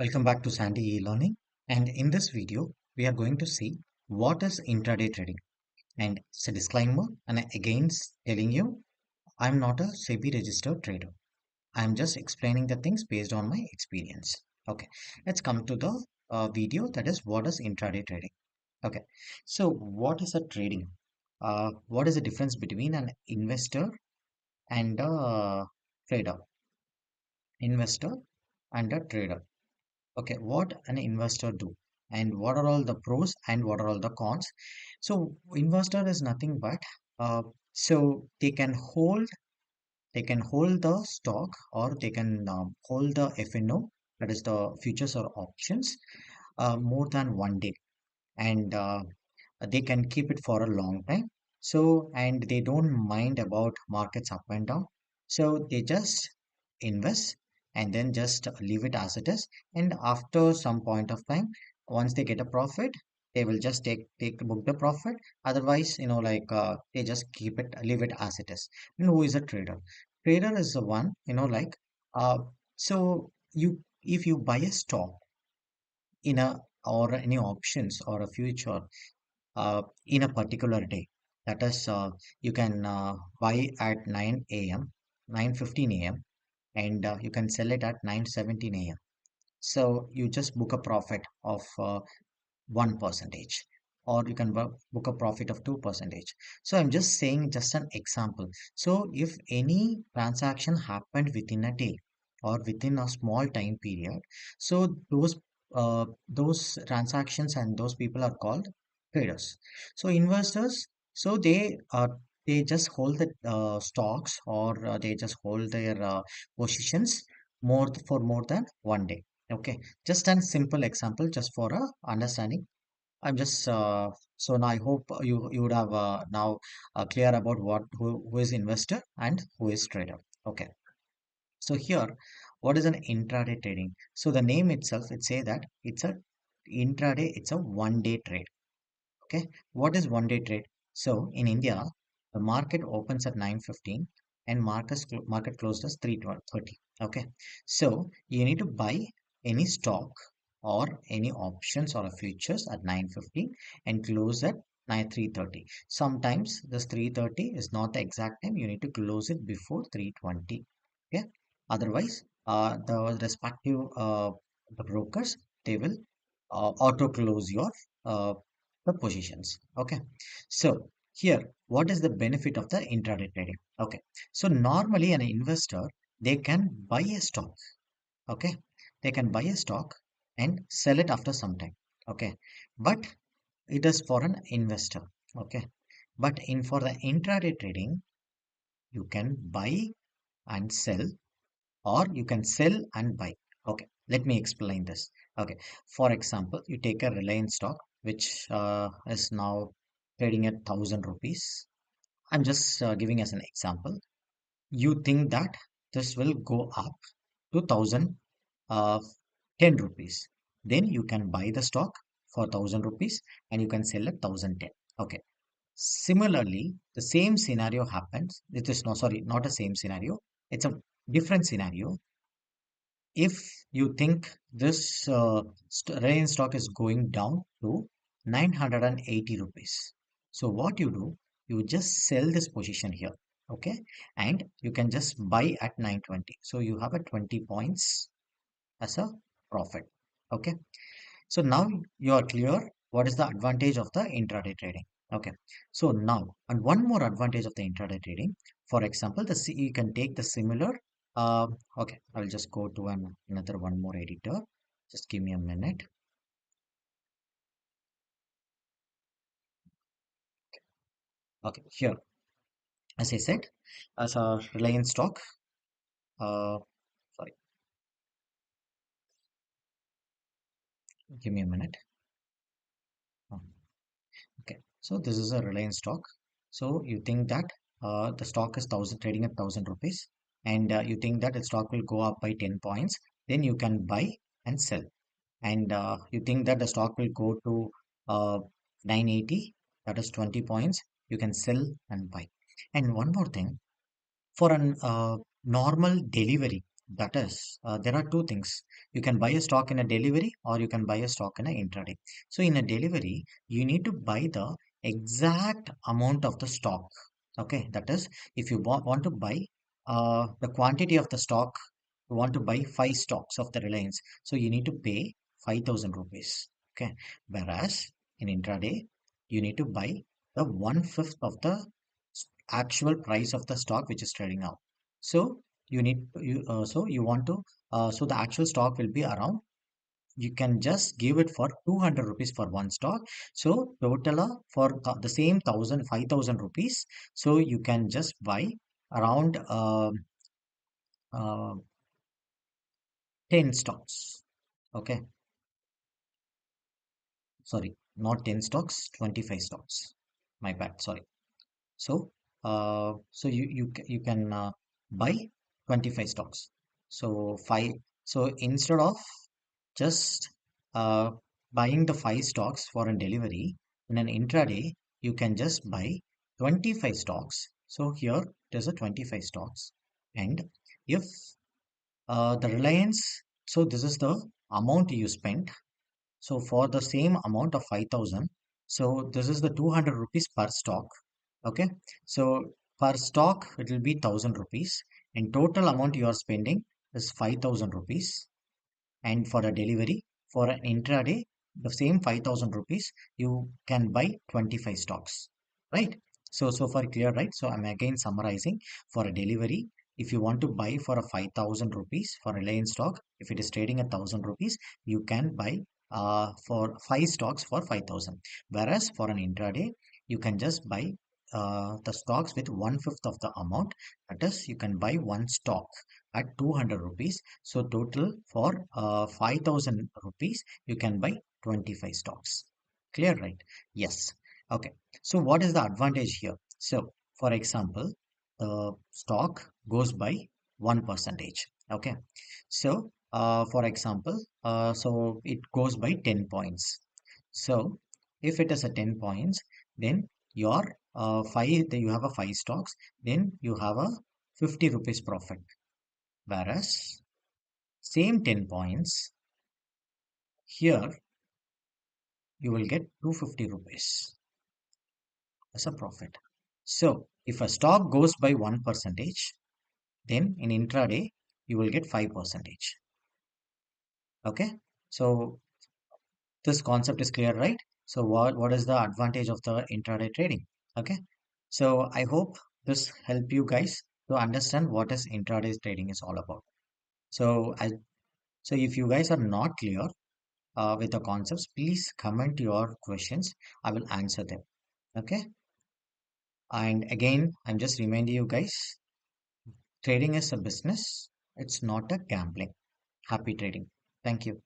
Welcome back to Sandy e-learning, and in this video we are going to see what is intraday trading. And it's a disclaimer, and again telling you I'm not a SEBI registered trader. I'm just explaining the things based on my experience. Okay, let's come to the video, that is what is intraday trading. Okay, so what is a trading? What is the difference between an investor and a trader? Investor and a trader. Okay, what an investor do, and what are all the pros and what are all the cons? So investor is nothing but so they can hold the stock, or they can hold the FNO, that is the futures or options, more than 1 day, and they can keep it for a long time. So, and they don't mind about markets up and down. So they just invest and then just leave it as it is. And after some point of time, once they get a profit, they will just take book the profit. Otherwise, they just keep it, leave it as it is. And who is a trader? Trader is the one, uh so you if you buy a stock in a, or any options or a future, in a particular day. That is, you can buy at 9 a.m., 9:15 a.m., and you can sell it at 9:17 a.m. So you just book a profit of 1%, or you can book a profit of 2%. So I'm just saying just an example. So if any transaction happened within a day or within a small time period, so those transactions and those people are called traders. So investors, so they just hold the stocks, or they just hold their positions for more than 1 day. Okay, just a simple example, just for a understanding. I'm just so now I hope you would have now clear about who is investor and who is trader. Okay, so here, what is an intraday trading? So the name itself, it say that it's a intraday. It's a 1 day trade. Okay, what is 1 day trade? So in India, the market opens at 9:15 and market closes 3:30. Okay, so you need to buy any stock or any options or a futures at 9:15 and close at 3:30. Sometimes this 3:30 is not the exact time. You need to close it before 3:20. Okay, otherwise, the respective the brokers, they will auto close your uh, the positions. Okay, so here, what is the benefit of the intraday trading? Okay, so normally an investor, they can buy a stock. Okay, they can buy a stock and sell it after some time. Okay, but it is for an investor. Okay, but in for the intraday trading, you can buy and sell, or you can sell and buy. Okay, let me explain this. Okay, for example, you take a Reliance stock, which is now trading at 1,000 rupees. I'm just giving as an example. You think that this will go up to 1,000 uh, 10 rupees. Then you can buy the stock for 1,000 rupees and you can sell at 1,010. Okay, similarly, the same scenario happens. It is no, sorry, not a same scenario. It's a different scenario. If you think this Reliance stock is going down to 980 rupees, so what you do, you just sell this position here. Okay, and you can just buy at 920, so you have a 20 points as a profit. Okay, so now you are clear what is the advantage of the intraday trading. Okay, so now, and one more advantage of the intraday trading, for example, you can take the similar. Uh, okay, I'll just go to another one more editor. Just give me a minute. Okay, here, as I said, as a Reliance stock. Sorry, give me a minute. Uh, Okay, so this is a Reliance stock. So you think that the stock is thousand trading at 1,000 rupees, and you think that the stock will go up by 10 points, then you can buy and sell. And you think that the stock will go to 980, that is 20 points, you can sell and buy. And one more thing, for an normal delivery, That is, there are two things. You can buy a stock in a delivery or you can buy a stock in a intraday. So in a delivery, you need to buy the exact amount of the stock. Okay, that is, if you want to buy the quantity of the stock, you want to buy five stocks of the Reliance, so you need to pay 5,000 rupees. Okay, whereas in intraday, you need to buy the one fifth of the actual price of the stock which is trading now. So you want to so the actual stock will be around, you can just give it for 200 rupees for one stock. So total for the same 5,000 rupees, so you can just buy around uh, 10 stocks. Okay, sorry, not 10 stocks, 25 stocks, my bad, sorry. So you can buy 25 stocks. So five. So instead of just uh, buying the five stocks for a delivery in an intraday, you can just buy 25 stocks. So here there's a 25 stocks, and if the Reliance, so this is the amount you spent. So for the same amount of 5,000, so this is the 200 rupees per stock. Okay, so per stock it will be 1,000 rupees, and total amount you are spending is 5,000 rupees. And for a delivery, for an intraday, the same 5,000 rupees, you can buy 25 stocks, right? So far clear, right? So I'm again summarizing. For a delivery, if you want to buy for a 5,000 rupees for a lane stock, if it is trading at 1,000 rupees, you can buy for five stocks for 5,000. Whereas for an intraday, you can just buy the stocks with one fifth of the amount. That is, you can buy one stock at 200 rupees. So total for 5,000 rupees, you can buy 25 stocks. Clear, right? Yes. Okay. So what is the advantage here? So for example, the stock goes by 1%. Okay. So for example, so it goes by 10 points. So if it is a 10 points, then your you have a five stocks, then you have a 50 rupees profit. Whereas same 10 points, here you will get 250 rupees as a profit. So if a stock goes by 1%, then in intraday you will get 5%. Okay. So this concept is clear, right? So what is the advantage of the intraday trading? Okay. So I hope this help you guys to understand what is intraday trading is all about. So so if you guys are not clear with the concepts, please comment your questions. I will answer them. Okay. And again, I'm just reminding you guys, trading is a business. It's not a gambling. Happy trading. Thank you.